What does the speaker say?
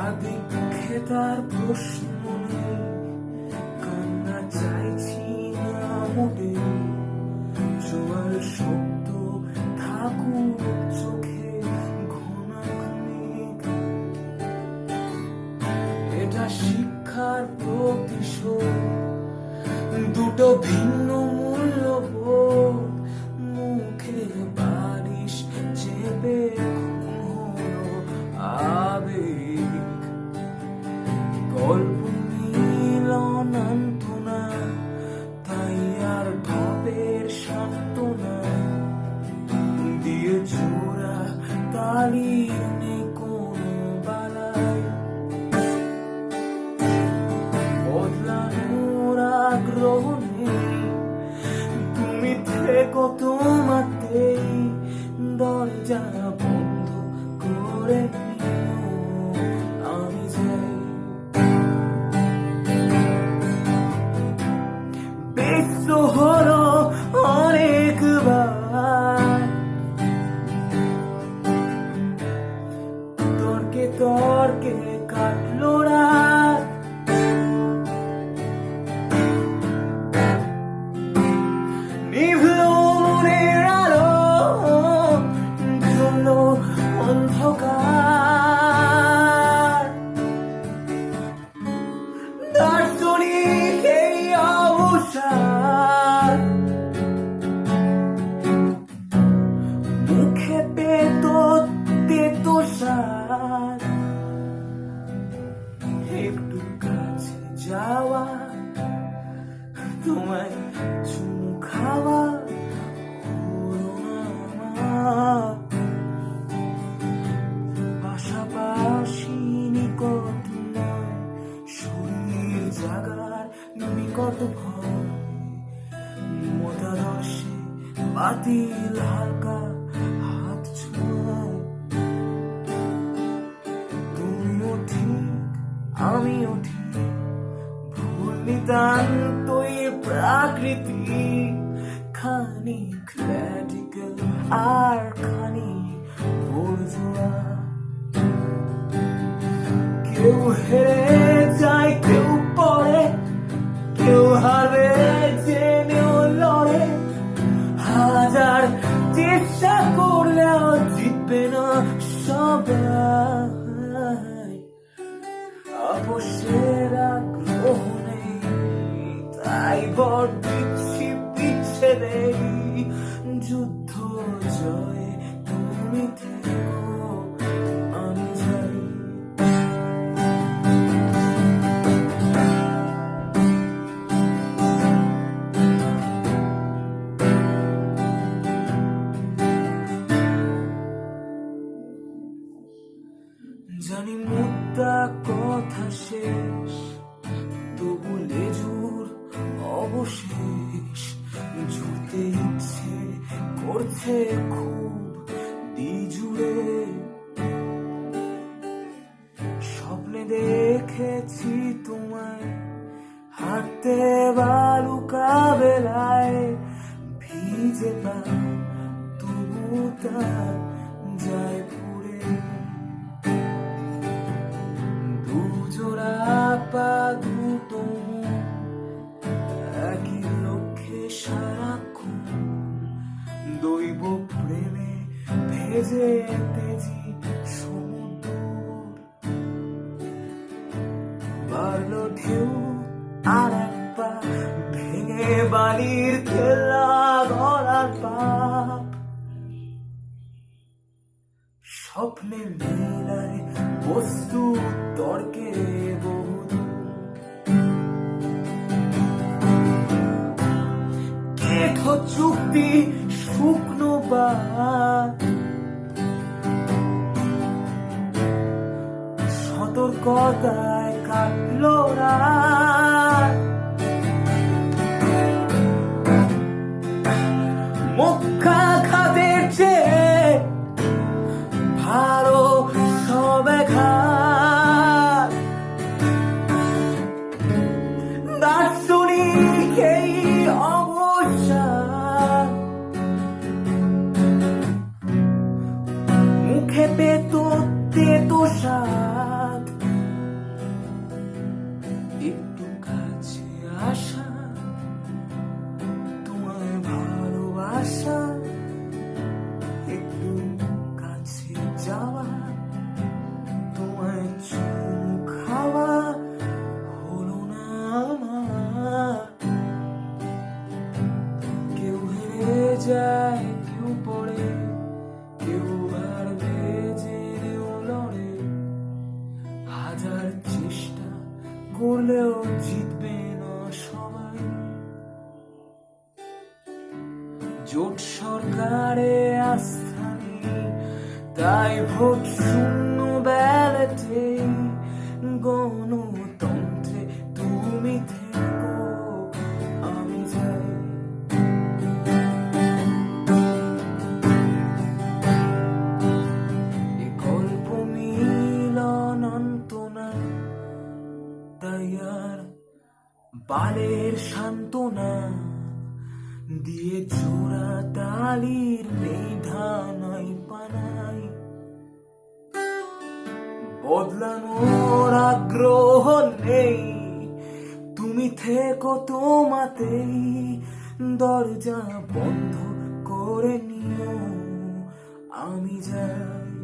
আদিক্ষে তার প্রশ্ন নেই, কান্না চাইছি না মোটে, জোয়ার শব্দ থাকুক চোখে ঘনাঘনিক। এটা শিক্ষার প্রতিশোধ, দুটো ভিন্ন মূল্যবোধ, মুখে বালিশ চেপে খুন হলো আবেগ। গল্প মিলন আন্তনা, তাই আর ঢপের সান্ত্বনা দিয়ে জোড়া তালির নেই কোনো বালাই। বদলানোর আগ্রহ নেই, তুমি থেকো তোমাতেই, দরজা বন্ধ করে নিও, আমি যাই। ব্যস্ত হলো অনেকবার, তর্কে তর্কে কাটলো রাত, নিভলো মনের আলো, জ্বললো অন্ধকার। দার্শনিক এই অবসাদ, মুখে পেতো তেতো স্বাদ, একটু কাছে যাওয়া, তোমায় চুমু খাওয়া হলো না আমার। পাশাপাশি নিকট নয়, শরীর জাগার নিকট ভয়, মতাদর্শে বাতিল হালকা হাত ছোঁয়। তুমিও ঠিক আমিও ঠিক, ভুল নিতান্তই প্রাকৃতি, খানিক র্যাডিক্যাল আর খানিক বুর্জোয়া। কেউ হেরে যায়, কেউ পড়ে, কেউ হারে জেনেও লড়ে, হাজার চেষ্টা করলেও জিতবে না সবাই। অবশ্যের আগ্রহ নেই, তাই বড় দিচ্ছি বিচ্ছেদেই, যুদ্ধ জয়ে তুমি থেকো, আমি যাই। জানি মুদ্রা কথা শেষ, তবু লেজুর অবশেষ, জুড়তে ইচ্ছে করছে খুব দিজুড়ে। স্বপ্নে দেখেছি তোমায় হাঁটতে বালুকা বেলায়, ভিজে পা তবু তা যায় পুড়ে। দুজোড়া পা দুটো একই লক্ষ্যে সারাক্ষণ, দৈব প্রেমে ভেজে তেজি সমুদ্র। বাড়লো ঢেউ আর এক পা, ভেঙে বালির খেলা গড়ার পাপ। স্বপ্নের নীলায় বস্তু তর্কে বহুদূর, কেঠ চুক্তি শুকনো বাদ, সতর্কতায় কাটলো রাত। মুখাঘাতের চেয়ে ভালো সবে ঘাত, দার্শনিক এই অবসাদ, মুখে পেতো তেতো স্বাদ, হাজার চেষ্টা করলেও জিতবে না সবাই। জোট সরকারে আস্থা নেই, তাই ভোট শূন্য ব্যালটে। গণতন্ত্রে তুমি থেকো, আমি যাই। এ গল্প মিলন অন্তনা, তাই আর বালের সান্ত্বনা দিয়ে জোড়া তালির নেই ধানাই পানাই। বদলানোর আগ্রহ নেই, তুমি থেকো তোমাতেই। দরজা বন্ধ করে নিও, আমি যাই।